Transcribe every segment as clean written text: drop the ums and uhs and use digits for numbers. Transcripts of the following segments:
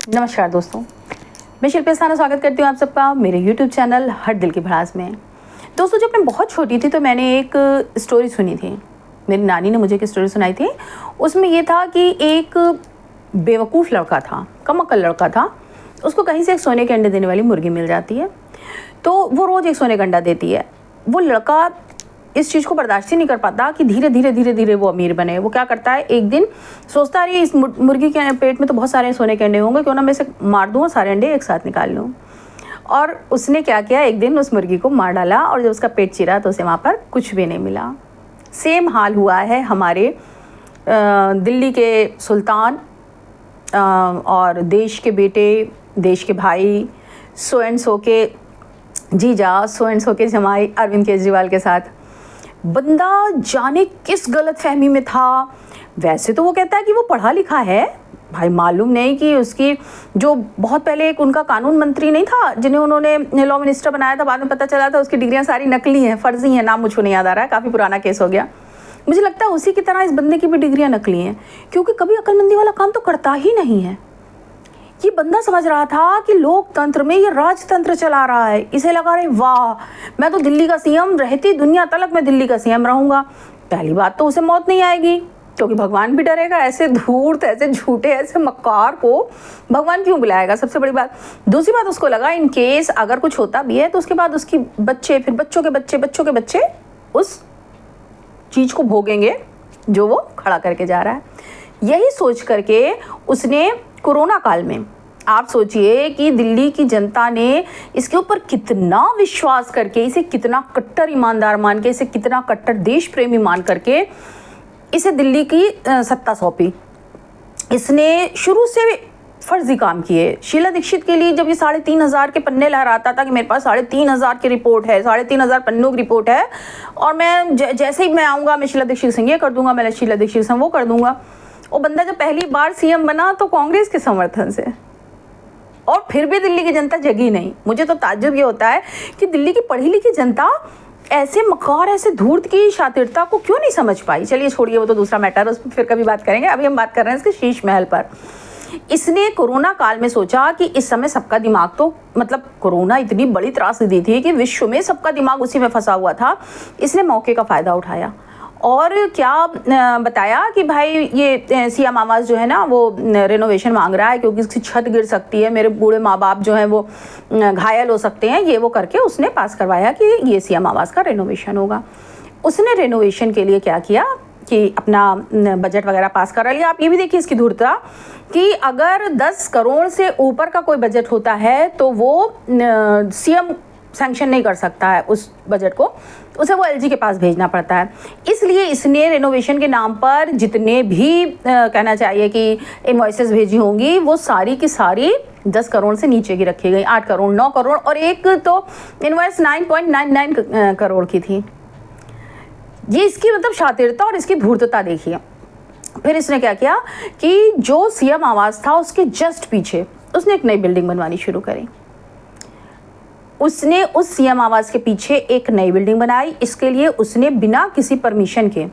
नमस्कार दोस्तों, मैं शिल्पी साना स्वागत करती हूँ आप सबका मेरे YouTube चैनल हर दिल की भड़ास में। दोस्तों, जब मैं बहुत छोटी थी तो मैंने एक स्टोरी सुनी थी। मेरी नानी ने मुझे एक स्टोरी सुनाई थी। उसमें ये था कि एक बेवकूफ़ लड़का था, कमअक्ल लड़का था। उसको कहीं से एक सोने के अंडे देने वाली मुर्गी मिल जाती है, तो वो रोज़ एक सोने का अंडा देती है। वो लड़का इस चीज़ को बर्दाश्त ही नहीं कर पाता कि धीरे धीरे वो अमीर बने। वो क्या करता है, एक दिन सोचता है इस मुर्गी के पेट में तो बहुत सारे सोने के अंडे होंगे, क्यों ना मैं इसे मार दूँ और सारे अंडे एक साथ निकाल लूँ। और उसने क्या किया, एक दिन उस मुर्गी को मार डाला और जब उसका पेट चीरा तो उसे वहाँ पर कुछ भी नहीं मिला। सेम हाल हुआ है हमारे दिल्ली के सुल्तान और देश के बेटे, देश के भाई, सो एंड सो के जीजा, सो एंड सो के जमाई अरविंद केजरीवाल के साथ। बंदा जाने किस गलत फहमी में था। वैसे तो वो कहता है कि वो पढ़ा लिखा है, भाई मालूम नहीं कि उसकी जो बहुत पहले एक उनका कानून मंत्री नहीं था जिन्हें उन्होंने लॉ मिनिस्टर बनाया था, बाद में पता चला था उसकी डिग्रियां सारी नकली हैं, फर्जी हैं। नाम मुझको नहीं याद आ रहा है, काफ़ी पुराना केस हो गया। मुझे लगता है उसी की तरह इस बंदे की भी डिग्रियां नकली हैं, क्योंकि कभी अक्लमंदी वाला काम तो करता ही नहीं है। ये बंदा समझ रहा था कि लोकतंत्र में ये राजतंत्र चला रहा है। इसे लगा रहे वाह, मैं तो दिल्ली का सीएम, रहती दुनिया तलक मैं दिल्ली का सीएम रहूँगा। पहली बात तो उसे मौत नहीं आएगी, क्योंकि भगवान भी डरेगा। ऐसे धूर्त, ऐसे झूठे, ऐसे मक्कार को भगवान क्यों बुलाएगा, सबसे बड़ी बात। दूसरी बात, उसको लगा इन केस अगर कुछ होता भी है तो उसके बाद उसकी बच्चे, फिर बच्चों के बच्चे उस चीज़ को भोगेंगे जो वो खड़ा करके जा रहा है। यही सोच करके उसने कोरोना काल में, आप सोचिए कि दिल्ली की जनता ने इसके ऊपर कितना विश्वास करके, इसे कितना कट्टर ईमानदार मान के, इसे कितना कट्टर देश प्रेमी मान करके इसे दिल्ली की सत्ता सौंपी। इसने शुरू से फर्जी काम किए। शीला दीक्षित के लिए जब ये 3,500 के पन्ने लहराता था कि मेरे पास 3,500 की रिपोर्ट है, 3,500 पन्नों की रिपोर्ट है, और मैं जैसे ही मैं आऊँगा मैं शीला दीक्षित सिंह ये कर दूंगा, मैं शीला दीक्षित सिंह वो कर दूंगा। वो बंदा जब पहली बार सीएम बना तो कांग्रेस के समर्थन से, और फिर भी दिल्ली की जनता जगी नहीं। मुझे तो ताज्जुब ये होता है कि दिल्ली की पढ़ी लिखी जनता ऐसे मकार, ऐसे धूर्त की शातिरता को क्यों नहीं समझ पाई। चलिए छोड़िए, वो तो दूसरा मैटर है, उस पर फिर कभी बात करेंगे। अभी हम बात कर रहे हैं इसके शीश महल पर। इसने कोरोना काल में सोचा कि इस समय सबका दिमाग तो, मतलब कोरोना इतनी बड़ी त्रासदी थी कि विश्व में सबका दिमाग उसी में फंसा हुआ था। इसने मौके का फ़ायदा उठाया और क्या बताया कि भाई ये सीएम आवास जो है ना, वो रेनोवेशन मांग रहा है क्योंकि इसकी छत गिर सकती है, मेरे बूढ़े माँ बाप जो हैं वो घायल हो सकते हैं, ये वो करके उसने पास करवाया कि ये सीएम आवास का रेनोवेशन होगा। उसने रेनोवेशन के लिए क्या किया कि अपना बजट वगैरह पास करा लिया। आप ये भी देखिए इसकी धूर्तता कि अगर 10 करोड़ से ऊपर का कोई बजट होता है तो वो सीएम सैंक्शन नहीं कर सकता है उस बजट को, उसे वो एलजी के पास भेजना पड़ता है। इसलिए इसने रेनोवेशन के नाम पर जितने भी कहना चाहिए कि इनवॉइसेस भेजी होंगी, वो सारी की सारी 10 करोड़ से नीचे की रखी गई। 8 करोड़, 9 करोड़, और एक तो इनवॉइस 9.99 करोड़ की थी। ये इसकी मतलब शातिरता और इसकी धूर्तता देखिए। फिर इसने क्या किया कि जो सीएम आवास था उसके जस्ट पीछे उसने एक नई बिल्डिंग बनवानी शुरू करी। उसने उस सीएम आवास के पीछे एक नई बिल्डिंग बनाई। इसके लिए उसने बिना किसी परमिशन के,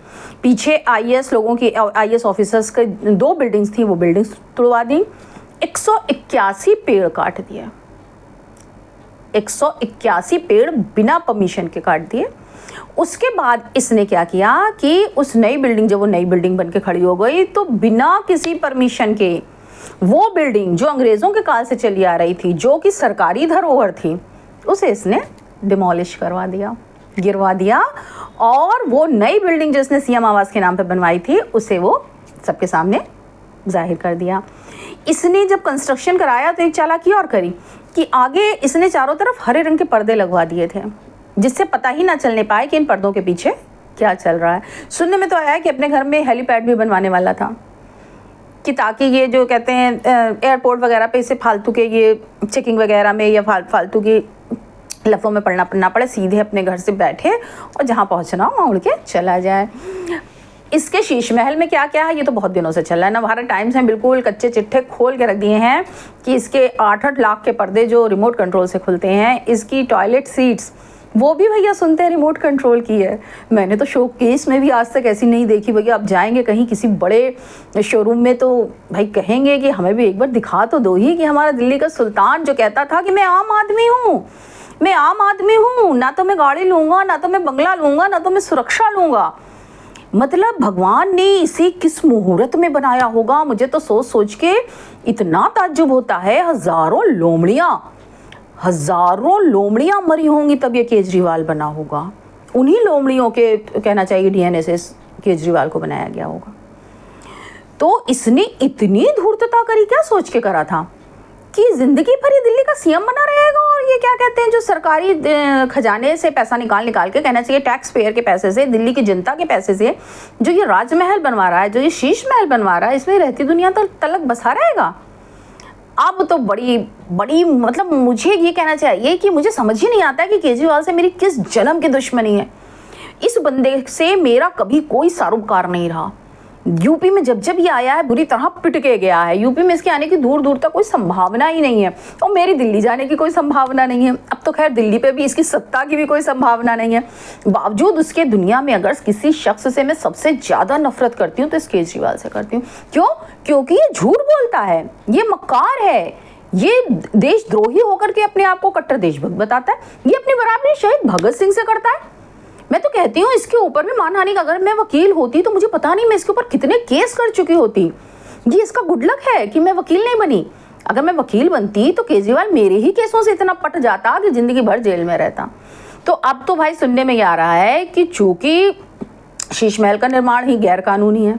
पीछे आईएएस लोगों की, आईएएस ऑफिसर्स के 2 बिल्डिंग्स थी, वो बिल्डिंग्स तोड़वा दी। 181 पेड़ काट दिए, 181 पेड़ बिना परमिशन के काट दिए। उसके बाद इसने क्या किया कि उस नई बिल्डिंग, जब वो नई बिल्डिंग बन के खड़ी हो गई तो बिना किसी परमिशन के वो बिल्डिंग जो अंग्रेज़ों के काल से चली आ रही थी, जो कि सरकारी धरोहर थी, उसे इसने डिमोलिश करवा दिया, गिरवा दिया। और वो नई बिल्डिंग जो इसने सीएम आवास के नाम पे बनवाई थी उसे वो सबके सामने जाहिर कर दिया। इसने जब कंस्ट्रक्शन कराया तो एक चालाकी और करी कि आगे इसने चारों तरफ हरे रंग के पर्दे लगवा दिए थे, जिससे पता ही ना चलने पाए कि इन पर्दों के पीछे क्या चल रहा है। सुनने में तो आया है कि अपने घर में हेलीपैड भी बनवाने वाला था, कि ताकि ये जो कहते हैं एयरपोर्ट वगैरह पे इसे फालतू के ये चेकिंग वगैरह में या फालतू की लफड़ों में पड़ना ना पड़े, सीधे अपने घर से बैठे और जहाँ पहुँचना हो वहाँ उड़ के चला जाए। इसके शीश महल में क्या क्या है ये तो बहुत दिनों से चल रहा है। नवभारत टाइम्स में बिल्कुल कच्चे चिट्ठे खोल के रख दिए हैं कि इसके 8-8 लाख के पर्दे जो रिमोट कंट्रोल से खुलते हैं, इसकी टॉयलेट सीट्स वो भी भैया सुनते हैं रिमोट कंट्रोल की है। मैंने तो शोकेस में भी आज तक ऐसी नहीं देखी भैया। आप जाएंगे कहीं किसी बड़े शोरूम में तो भाई कहेंगे कि हमें भी एक बार दिखा तो दो ही कि हमारा दिल्ली का सुल्तान जो कहता था कि मैं आम आदमी हूँ, मैं आम आदमी हूँ, ना तो मैं गाड़ी लूँगा, ना तो मैं बंगला लूँगा, ना तो मैं सुरक्षा लूँगा। मतलब भगवान ने इसे किस मुहूर्त में बनाया होगा, मुझे तो सोच सोच के इतना ताज्जुब होता है। हजारों लोमड़ियाँ मरी होंगी तब ये केजरीवाल बना होगा। उन्हीं लोमड़ियों के कहना चाहिए डीएनए से केजरीवाल को बनाया गया होगा। तो इसने इतनी धूर्तता करी, क्या सोच के करा था कि जिंदगी भर ये दिल्ली का सीएम बना रहेगा और ये क्या कहते हैं जो सरकारी खजाने से पैसा निकाल के कहना चाहिए टैक्स पेयर के पैसे से, दिल्ली की जनता के पैसे से जो ये राजमहल बनवा रहा है, जो ये शीश महल बनवा रहा है, इसमें रहती दुनिया तो तलक बसा रहेगा। अब तो बड़ी मतलब मुझे ये कहना चाहिए कि मुझे समझ ही नहीं आता है कि केजरीवाल से मेरी किस जन्म की दुश्मनी है। इस बंदे से मेरा कभी कोई सरोकार नहीं रहा। यूपी में जब ये आया है बुरी तरह पिट के गया है। यूपी में इसके आने की दूर दूर तक कोई संभावना ही नहीं है और मेरी दिल्ली जाने की कोई संभावना नहीं है। अब तो खैर दिल्ली पे भी इसकी सत्ता की भी कोई संभावना नहीं है। बावजूद उसके दुनिया में अगर किसी शख्स से मैं सबसे ज़्यादा नफरत करती हूँ तो इस केजरीवाल से करती हूँ। क्यों? क्योंकि ये झूठ बोलता है, ये मक्कार है, ये देशद्रोही होकर के अपने आप को कट्टर देशभक्त बताता है। ये अपनी बराबरी शहीद भगत सिंह से करता है। मैं तो कहती हूँ इसके ऊपर भी मानहानि का, अगर मैं वकील होती तो मुझे पता नहीं मैं इसके ऊपर कितने केस कर चुकी होती। ये इसका गुड लक है कि मैं वकील नहीं बनी। अगर मैं वकील बनती तो केजरीवाल मेरे ही केसों से इतना पट जाता कि जिंदगी भर जेल में रहता। तो अब तो भाई सुनने में आ रहा है कि चूंकि शीश महल का निर्माण ही गैर कानूनी है,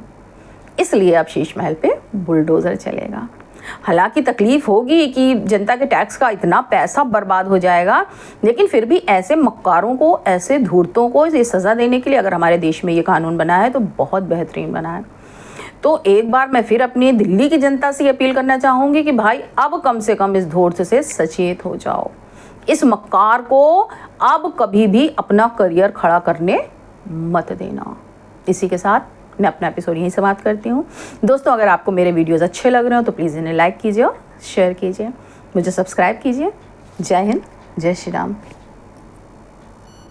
इसलिए अब शीश महल पे बुलडोजर चलेगा। हालांकि तकलीफ होगी कि जनता के टैक्स का इतना पैसा बर्बाद हो जाएगा, लेकिन फिर भी ऐसे मक्कारों को, ऐसे धूर्तों को ये सज़ा देने के लिए अगर हमारे देश में ये कानून बना है तो बहुत बेहतरीन बना है। तो एक बार मैं फिर अपनी दिल्ली की जनता से अपील करना चाहूँगी कि भाई अब कम से कम इस धूर्त से सचेत हो जाओ। इस मक्कार को अब कभी भी अपना करियर खड़ा करने मत देना। इसी के साथ मैं अपना एपिसोड यहीं समाप्त करती हूँ। दोस्तों, अगर आपको मेरे वीडियोस अच्छे लग रहे हो तो प्लीज़ इन्हें लाइक कीजिए और शेयर कीजिए, मुझे सब्सक्राइब कीजिए। जय हिंद, जय श्री राम।